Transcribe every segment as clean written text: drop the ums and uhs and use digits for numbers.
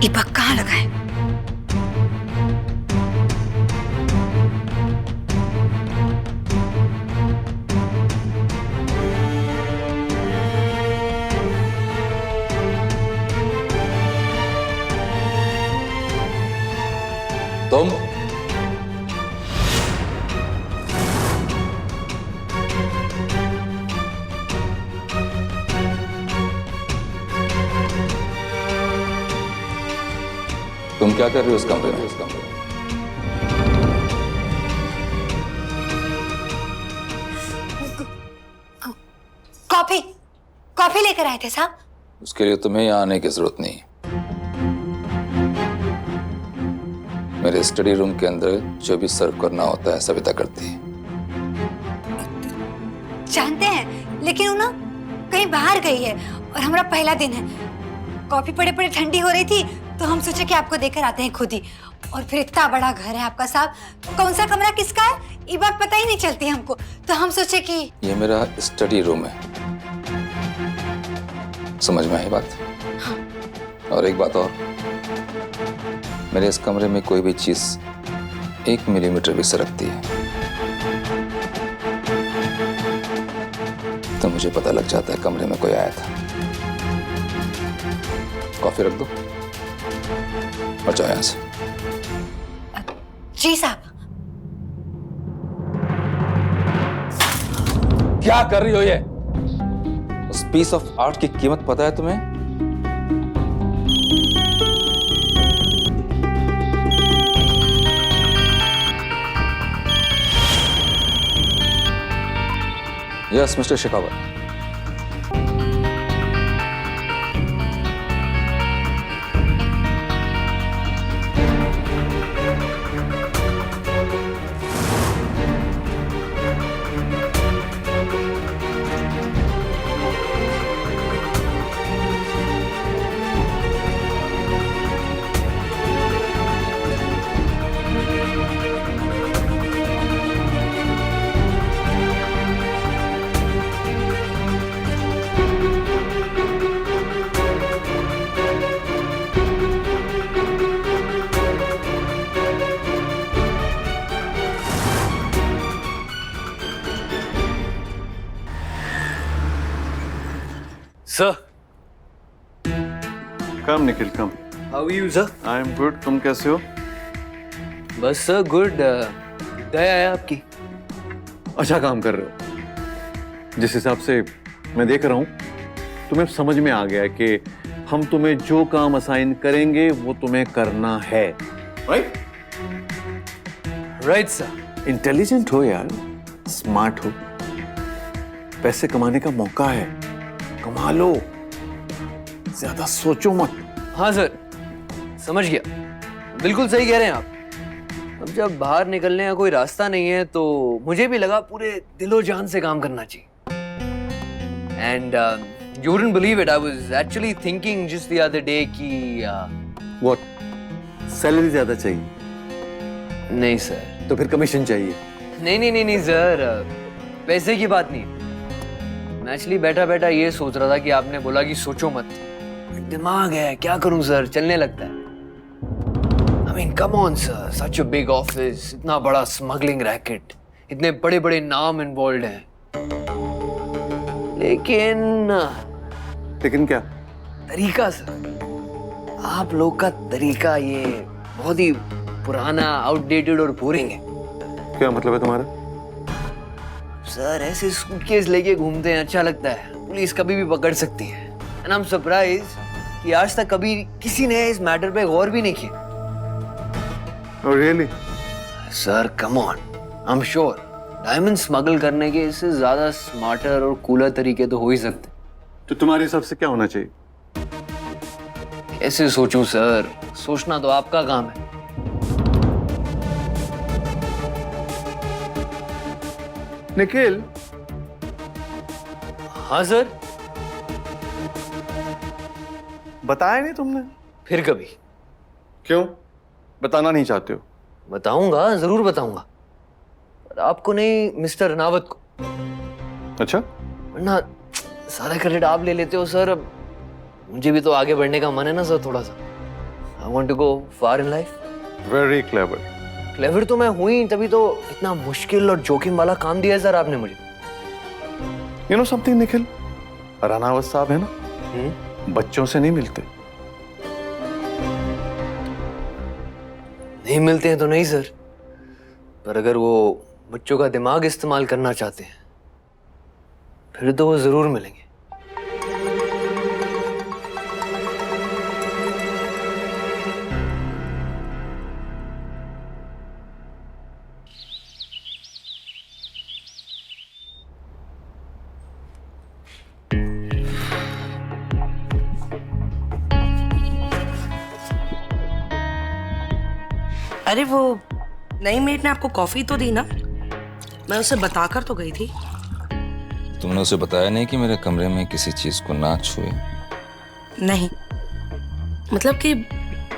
इबक कहाँ लगा है? तुम तुम क्या कर रहे हो इस कमरे में? कॉफी कॉफी लेकर आए थे साहब। उसके लिए तुम्हें यहाँ आने की जरूरत नहीं। मेरे स्टडी रूम के अंदर जो भी सर्व करना होता है सविता करती है। जानते हैं, लेकिन वो ना कहीं बाहर गई है और हमारा पहला दिन है। कॉफी पड़े पड़े ठंडी हो रही थी तो हम सोचे कि आपको देकर आते हैं खुद ही। और फिर इतना बड़ा घर है आपका साहब, कौन सा कमरा किसका है ये बात पता ही नहीं चलती हमको, तो हम सोचे कि ये मेरा स्टडी रूम है। समझ में आई बात? हाँ। और एक बात और, मेरे इस कमरे में कोई भी चीज 1 मिलीमीटर भी सरकती है तो मुझे पता लग जाता है कमरे में कोई आया था। कॉफी रख दो और जाओ यहां से। जी साहब। क्या कर रही हो ये? उस पीस ऑफ आर्ट की कीमत पता है तुम्हें? Yes mister Shekhawat. Sir, come Nikhil come. how are you, sir? I am good, तुम कैसे हो? बस सर गुड। दया है आपकी। अच्छा काम कर रहे हो। जिस हिसाब से मैं देख रहा हूँ तुम्हें समझ में आ गया है कि हम तुम्हें जो काम असाइन करेंगे वो तुम्हें करना है, राइट? Right sir. इंटेलिजेंट हो यार, स्मार्ट हो, पैसे कमाने का मौका है, कमा लो, ज्यादा सोचो मत। हाँ सर, समझ गया। बिल्कुल सही कह रहे हैं आप। अब जब बाहर निकलने का कोई रास्ता नहीं है तो मुझे भी लगा पूरे दिलो जान से काम करना चाहिए। And you wouldn't believe it, I was actually thinking just the other day कि व्हाट, सैलरी ज्यादा चाहिए? नहीं सर। तो फिर कमीशन चाहिए? नहीं सर, पैसे की बात नहीं। मैं एक्चुअली बैठा बैठा ये सोच रहा था कि आपने बोला कि सोचो मत, दिमाग है, क्या करूं सर, चलने लगता है। I mean, come on sir, such a big office, इतना बड़ा स्मगलिंग रैकेट, इतने बड़े बड़े नाम इन्वॉल्व हैं। लेकिन क्या? तरीका सर, आप लोग का तरीका ये बहुत ही पुराना, आउटडेटेड और बोरिंग है। क्या मतलब है तुम्हारा? सर ऐसे सूटकेस लेके घूमते हैं, अच्छा लगता है, पुलिस कभी भी पकड़ सकती है। एंड आई एम सरप्राइज्ड कि आज तक कभी किसी ने इस मैटर पे गौर भी नहीं किया। Oh, really? Sir come on, I am sure diamond smuggle करने के इससे ज्यादा स्मार्टर और कूलर तरीके तो हो ही सकते। तो तुम्हारे हिसाब से क्या होना चाहिए? कैसे सोचूं सर, सोचना तो आपका काम है। निखिल। हाँ सर। बताया नहीं तुमने? फिर कभी। क्यों बताना नहीं चाहते हो? बताऊंगा, जरूर बताऊंगा, पर आपको नहीं, मिस्टर रावत को। अच्छा, वरना सारा क्रेडिट आप ले लेते हो सर। अब मुझे भी तो आगे बढ़ने का मन है ना सर, थोड़ा सा। I want to go far in life. Very clever. Clever तो मैं हूं ही, तभी तो इतना मुश्किल और जोखिम वाला काम दिया है सर आपने मुझे। You know something Nikhil, Ranaut साहब है ना, बच्चों से नहीं मिलते। नहीं मिलते हैं तो नहीं सर, पर अगर वो बच्चों का दिमाग इस्तेमाल करना चाहते हैं फिर तो वो जरूर मिलेंगे। अरे वो नई मेट ने आपको कॉफी तो दी ना? मैं उसे बताकर तो गई थी। तुमने उसे बताया नहीं कि मेरे कमरे में किसी चीज को ना छुए? नहीं, मतलब कि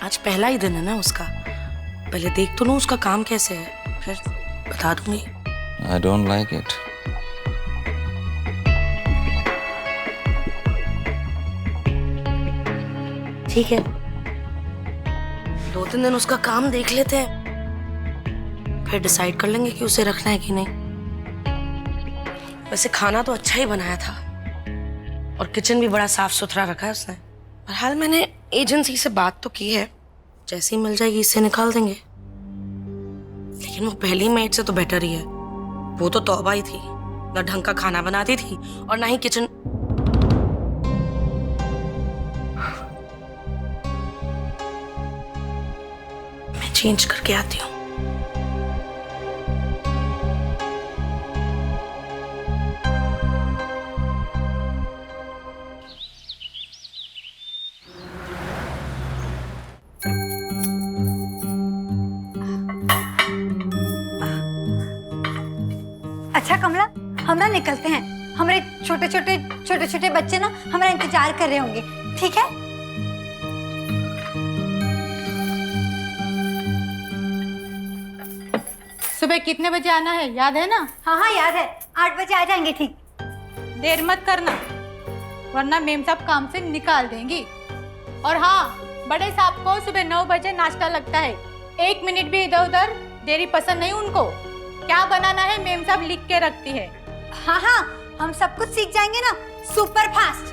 आज पहला ही दिन है ना उसका, पहले देख तो लो उसका काम कैसे है, फिर बता दूंगी। I don't like it. ठीक है, 2-3 दिन उसका काम देख लेते हैं, फिर डिसाइड कर लेंगे कि उसे रखना है कि नहीं। वैसे खाना तो अच्छा ही बनाया था और किचन भी बड़ा साफ सुथरा रखा है उसने। बहरहाल मैंने एजेंसी से बात तो की है, जैसे ही मिल जाएगी इससे निकाल देंगे। लेकिन वो पहली मेट से तो बेटर ही है, वो तो तौबा ही थी, ना ढंग का खाना बनाती थी और ना ही किचन। मैं चेंज करके आती हूँ। अच्छा कमला, हम ना निकलते हैं, हमारे छोटे छोटे बच्चे ना हमारा इंतजार कर रहे होंगे, ठीक है? सुबह कितने बजे आना है, याद है ना? हाँ हाँ याद है, 8 बजे आ जाएंगे। ठीक, देर मत करना वरना मेम साहब काम से निकाल देंगी। और हाँ, बड़े साहब को सुबह 9 बजे नाश्ता लगता है, 1 मिनट भी इधर उधर देरी पसंद नहीं उनको। क्या बनाना है मेम साहब लिख के रखती है। हाँ हाँ, हम सब कुछ सीख जाएंगे ना सुपर फास्ट।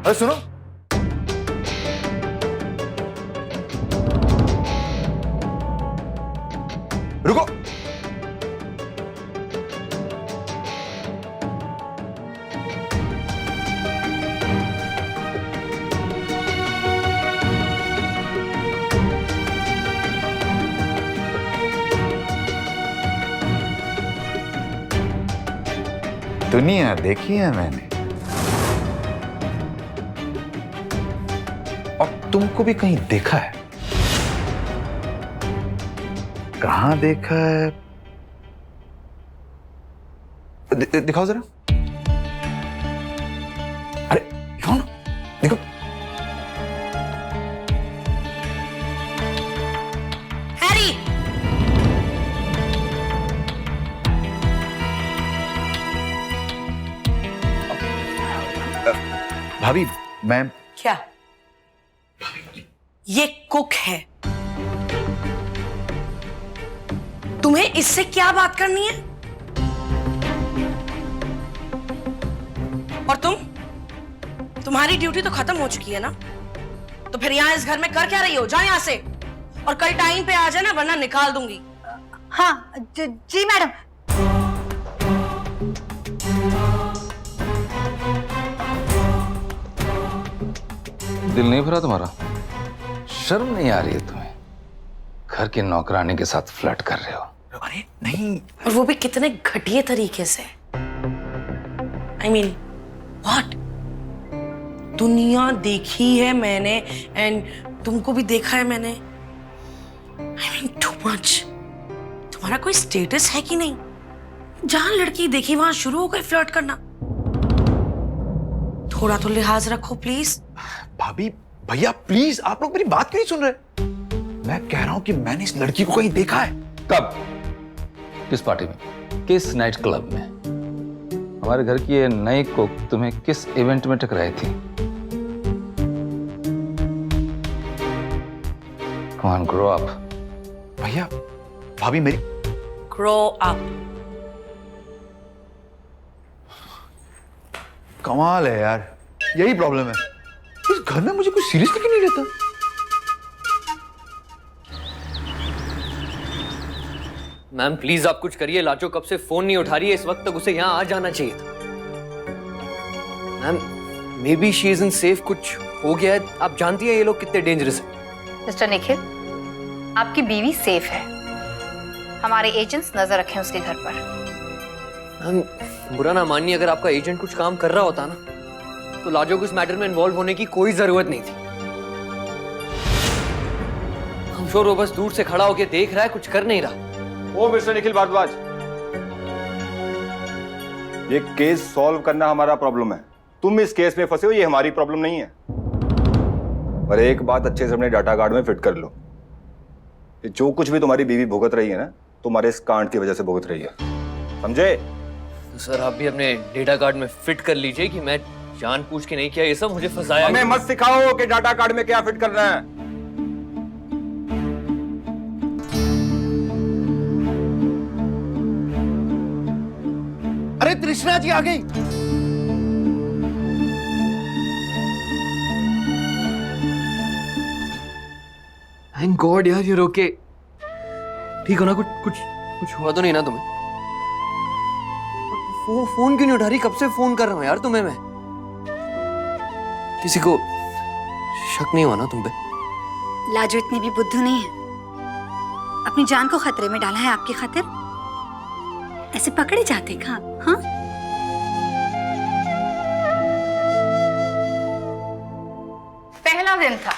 अरे सुनो, रुको। दुनिया देखी है मैंने, और तुमको भी कहीं देखा है। कहां देखा है? दिखाओ जरा। अरे दिखाओ ना, देखो। हैरी, भाभी, मैं क्या? ये कुक है, तुम्हें इससे क्या बात करनी है? और तुम्हारी ड्यूटी तो खत्म हो चुकी है ना, तो फिर यहाँ इस घर में कर क्या रही हो? जाओ यहाँ से, और कल टाइम पे आ जाना वरना निकाल दूंगी। हाँ जी मैडम। दिल नहीं भरा तुम्हारा? शर्म नहीं आ रही है तुम्हें? घर के नौकरानी के साथ फ्लर्ट कर रहे हो। अरे नहीं, और वो भी कितने घटिया तरीके से। I mean, what? दुनिया देखी है मैंने एंड तुमको भी देखा है मैंने। I mean, too much. तुम्हारा कोई स्टेटस है कि नहीं? जहां लड़की देखी वहां शुरू हो गए फ्लर्ट करना। थोड़ा तो लिहाज रखो प्लीज। भाभी, भैया प्लीज, आप लोग मेरी बात क्यों नहीं सुन रहे? मैं कह रहा हूं कि मैंने इस लड़की को कहीं देखा है। कब? किस पार्टी में, किस नाइट क्लब में? हमारे घर की ये नई कुक तुम्हें किस इवेंट में टकराई थी? Come on, grow up. भैया भाभी मेरी ग्रो अप। कमाल है यार, यही प्रॉब्लम है, इस घर में मुझे कोई सीरियसली क्यों नहीं लेता? मैम प्लीज आप कुछ करिए, लाजो कब से फोन नहीं उठा रही है, इस वक्त तक उसे यहाँ आ जाना चाहिए था। Ma'am may be she isn't safe, कुछ हो गया है, आप जानती हैं ये लोग कितने डेंजरस हैं। मिस्टर निखिल, आपकी बीवी सेफ है। हमारे एजेंट्स नजर रखें उसके घर पर। मैम बुरा ना मानिए, अगर आपका एजेंट कुछ काम कर रहा होता ना तो लाजो को इस मैटर में इन्वॉल्व होने की कोई जरूरत नहीं थी। हम श्योर वो बस दूर से खड़ा होकर देख रहा है, कुछ कर नहीं रहा। ओ मिस्टर निखिल भारद्वाज, ये केस सॉल्व करना हमारा प्रॉब्लम है। तुम इस केस में फंसे हो, ये हमारी प्रॉब्लम नहीं है। पर एक बात अच्छे से अपने डाटा कार्ड में फिट कर लो, कि जो कुछ भी तुम्हारी बीवी भुगत रही है ना, तुम्हारे इस कांड की वजह से भुगत रही है, समझे? सर आप भी अपने डेटा कार्ड में फिट कर लीजिए कि मैं जानबूझ के नहीं किया ये सब, मुझे फंसाया। हमें मत सिखाओ कि डाटा कार्ड में क्या फिट करना है। अरे तृष्णा जी आ गई। थैंक गॉड यार, you're okay। ठीक हो ना? कुछ कुछ कुछ हुआ तो नहीं ना तुम्हें? फोन क्यों नहीं उठा रही? कब से फोन कर रहा हूँ यार तुम्हें मैं। किसी को शक नहीं हुआ ना तुम पे? लाजो इतनी भी बुद्धू नहीं है, अपनी जान को खतरे में डाला है आपकी खातिर। ऐसे पकड़े जाते कहाँ? हाँ, पहला दिन था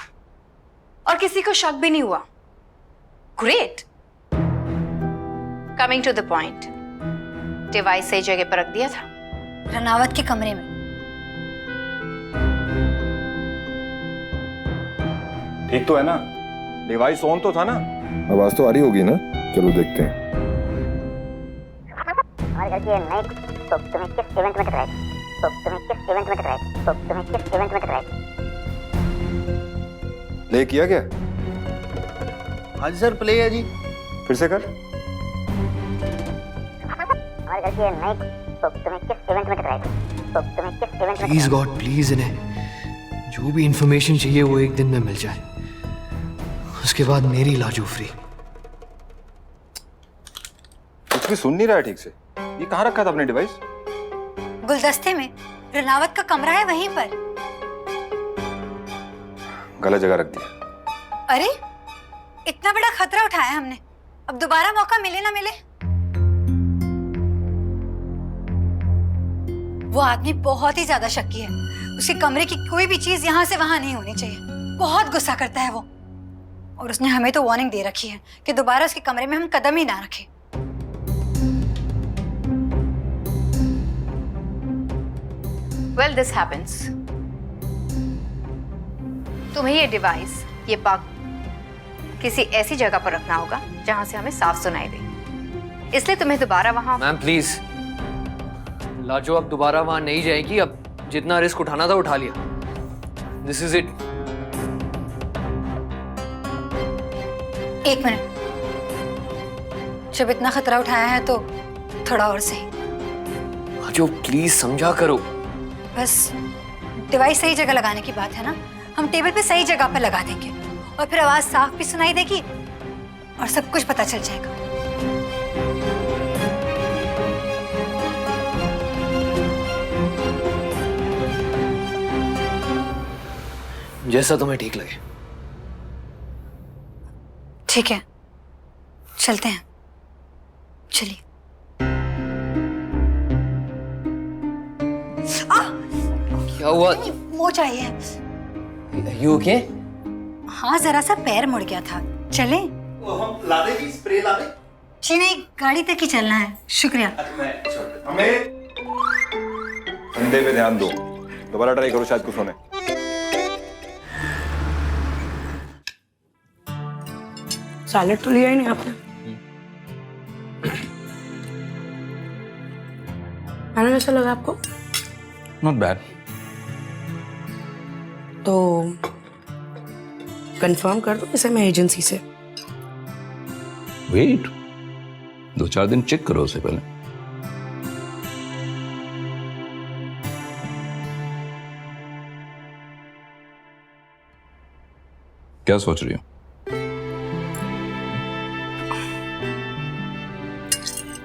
और किसी को शक भी नहीं हुआ। Great. Coming to the point, device सही जगह पर रख दिया था? रनावत के कमरे में। ठीक तो है ना? डिवाइस ऑन तो था ना? आवाज तो आ रही होगी ना? चलो देखते हैं। हमारे घर की नई तो तुम्हें किस इवेंट में टकराई? तो तुम्हें किस इवेंट में टकराई? तो तुम्हें किस इवेंट में टकराई? प्ले किया क्या? हाँ जी सर, प्ले है जी। फिर से कर। हमारे घर की नई तो तुम्हें किस इवेंट में टकराई? तो तुम्हें किस इवेंट में? प्लीज गॉड प्लीज, इन्हें जो भी इंफॉर्मेशन चाहिए वो एक दिन में मिल जाए, उसके बाद मेरी लाजो फ्री। कुछ भी सुन नहीं रहा है ठीक से। ये कहाँ रखा था अपने डिवाइस? गुलदस्ते में। रनावत का कमरा है वहीं पर। गलत जगह रख दिया। अरे इतना बड़ा खतरा उठाया हमने, अब दोबारा मौका मिले ना मिले। वो आदमी बहुत ही ज्यादा शक्की है, उसके कमरे की कोई भी चीज यहाँ से वहां नहीं होनी चाहिए। बहुत गुस्सा करता है वो, और उसने हमें तो वार्निंग दे रखी है कि दोबारा उसके कमरे में हम कदम ही ना रखें। Well this happens. तुम्हें ये डिवाइस, ये पग किसी ऐसी जगह पर रखना होगा जहां से हमें साफ सुनाई दे, इसलिए तुम्हें दोबारा वहां। मैम प्लीज, लाजो अब दोबारा वहां नहीं जाएगी। अब जितना रिस्क उठाना था उठा लिया। This is it. एक मिनट, जब इतना खतरा उठाया है तो थोड़ा और सही। लाजो प्लीज समझा करो। बस डिवाइस सही जगह लगाने की बात है ना, हम टेबल पे सही जगह पर लगा देंगे और फिर आवाज साफ भी सुनाई देगी और सब कुछ पता चल जाएगा। जैसा तुम्हें ठीक लगे। ठीक है, चलते हैं। चलिए। क्या हुआ? वो चाहिए। You okay? हाँ, जरा सा पैर मुड़ गया था। चले? हम ला दे जी, स्प्रे ला दे। जी नहीं, गाड़ी तक ही चलना है। शुक्रिया। हमें कंधे पे ध्यान दो, दोबारा ट्राई करो, शायद कुछ होने। सैलेड तो लिया ही नहीं आपने। खाना कैसा लगा आपको? Not bad. तो कंफर्म कर दो इसे मैं एजेंसी से। वेट, 2-4 दिन चेक करो उसे पहले। क्या सोच रही हो?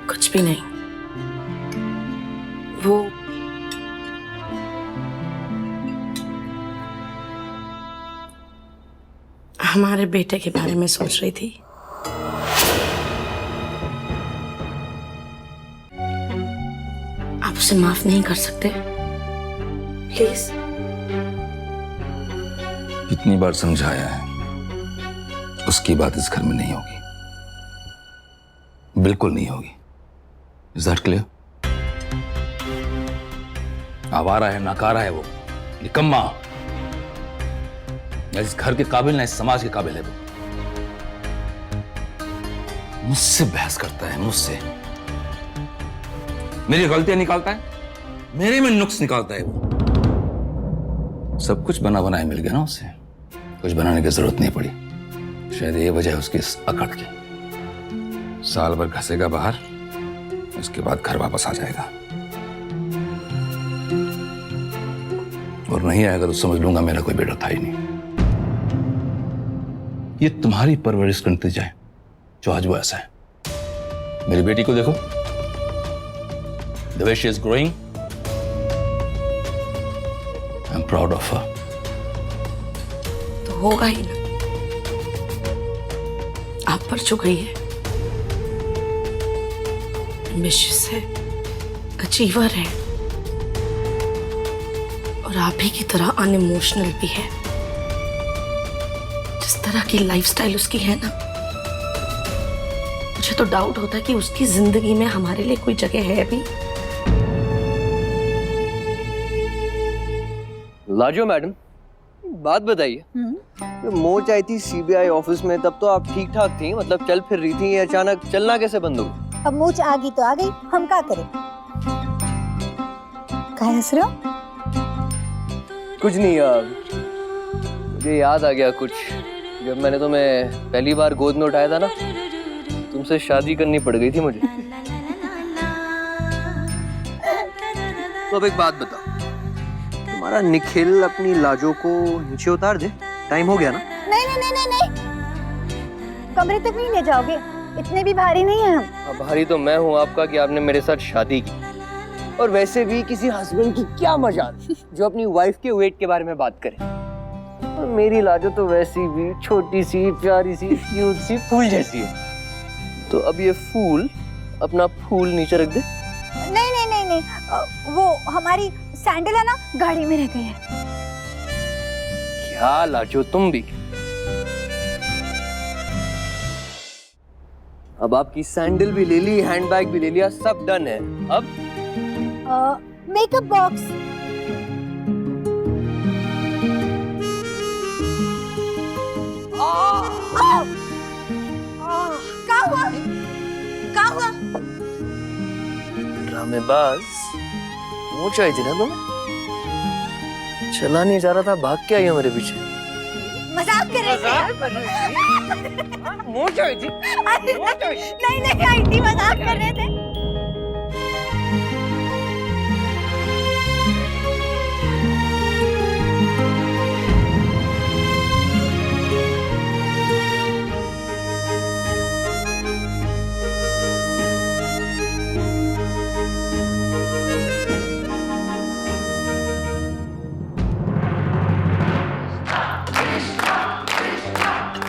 कुछ भी नहीं। वो हमारे बेटे के बारे में सोच रही थी। आप उसे माफ नहीं कर सकते? प्लीज। कितनी बार समझाया है, उसकी बात इस घर में नहीं होगी, बिल्कुल नहीं होगी। Is that clear? आवारा है, नाकारा है वो, निकम्मा। या इस घर के काबिल ना इस समाज के काबिल है वो। मुझसे बहस करता है, मुझसे मेरी गलतियां निकालता है, मेरे में नुक्स निकालता है वो। सब कुछ बना बनाया मिल गया ना उसे, कुछ बनाने की जरूरत नहीं पड़ी। शायद ये वजह है उसकी इस अकड़ की। साल भर घसेगा बाहर, उसके बाद घर वापस आ जाएगा। और नहीं आएगा तो समझ लूंगा मेरा कोई बेटा था ही नहीं। ये तुम्हारी परवरिश का नतीजा है जो आज वो ऐसा है। मेरी बेटी को देखो, the way she is growing, I'm proud of her. तो होगा ही ना, आप पर जो गई है। एम्बिशियस है, अचीवर है, और आप ही की तरह अनइमोशनल भी है। जिस तरह की लाइफस्टाइल उसकी है ना, मुझे तो डाउट होता है कि उसकी जिंदगी में हमारे लिए कोई जगह है भी। लाजो मैडम, बात बताइए। जब मोच आई थी सीबीआई ऑफिस में तब तो आप ठीक ठाक थी, मतलब चल फिर रही थी। अचानक चलना कैसे बंद हो गया? अब मूछ आ गई तो आ गई, हम क्या करें? क्या हंस रहे हो? कुछ नहीं यार, मुझे याद आ गया कुछ। जब मैंने तुम्हें पहली बार गोद में उठाया था ना, तुमसे शादी करनी पड़ गई थी मुझे। तो अब एक बात बताओ, तुम्हारा निखिल अपनी लाजो को नीचे उतार दे? टाइम हो गया ना? नहीं नहीं नहीं नहीं नहीं, कमरे तक नहीं ले जाओगे, इतने भी भारी नहीं है हम। अब भारी तो मैं हूँ आपका कि आपने मेरे साथ शादी की। और वैसे भी किसी हस्बैंड की क्या मजाल जो अपनी वाइफ के वेट के बारे में बात करे। और मेरी लाजो तो वैसी भी छोटी सी, प्यारी सी, क्यूट सी फूल जैसी है। तो अब ये फूल अपना फूल नीचे रख दे। नहीं नहीं नहीं नहीं, वो हमारी सैंडल है ना, गाड़ी में रह गई है। क्या लाजो तुम भी? अब आपकी सैंडल भी ले ली, हैंडबैग भी ले लिया, सब डन है। अब मेकअप बॉक्स। क्या हुआ? क्या हुआ? ड्रामेबाज, मोच आई थी ना तुम? चला नहीं जा रहा था, भाग के आई हो मेरे पीछे। मजाक कर रहे थे? मोच आई थी? नहीं नहीं आई थी, मजाक कर रहे थे।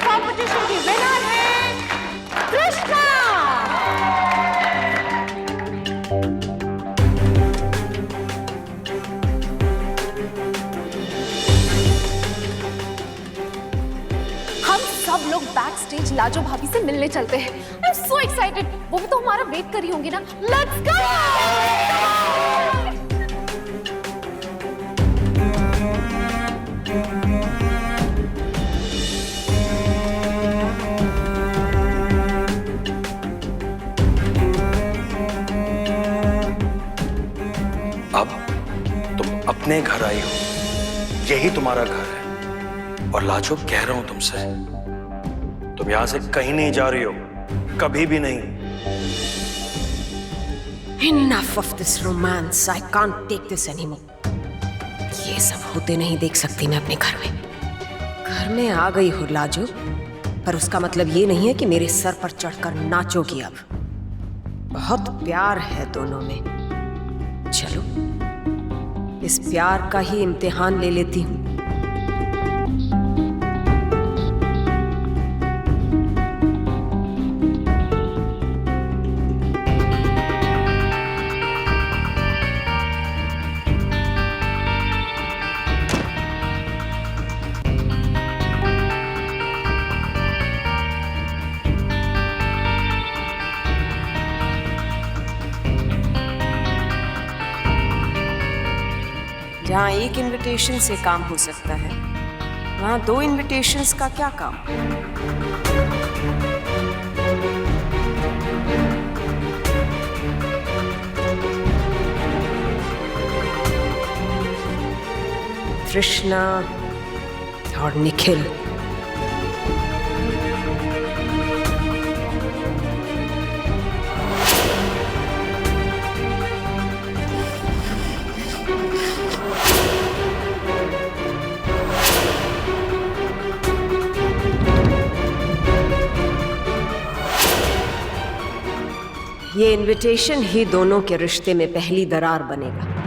कंपटीशन की विनर है कृष्णा। हम सब लोग बैक स्टेज लाजो भाभी से मिलने चलते हैं। I am so excited. वो भी तो हमारा वेट कर रही होंगी ना। Let's go. कितने घर आई हो, यही तुम्हारा घर है। और लाजो, कह रहा हूं तुमसे, तुम यहां से कहीं नहीं जा रही हो, कभी भी नहीं। Enough of this romance. I can't take this anymore. ये सब होते नहीं देख सकती मैं अपने घर में। घर में आ गई हो लाजो, पर उसका मतलब ये नहीं है कि मेरे सर पर चढ़कर नाचोगी अब। बहुत प्यार है दोनों में। चलो, इस प्यार का ही इम्तिहान ले लेती हूँ। जहाँ एक इनविटेशन से काम हो सकता है, वहाँ 2 इनविटेशंस का क्या काम? तृष्णा और निखिल। ये इनविटेशन ही दोनों के रिश्ते में पहली दरार बनेगा।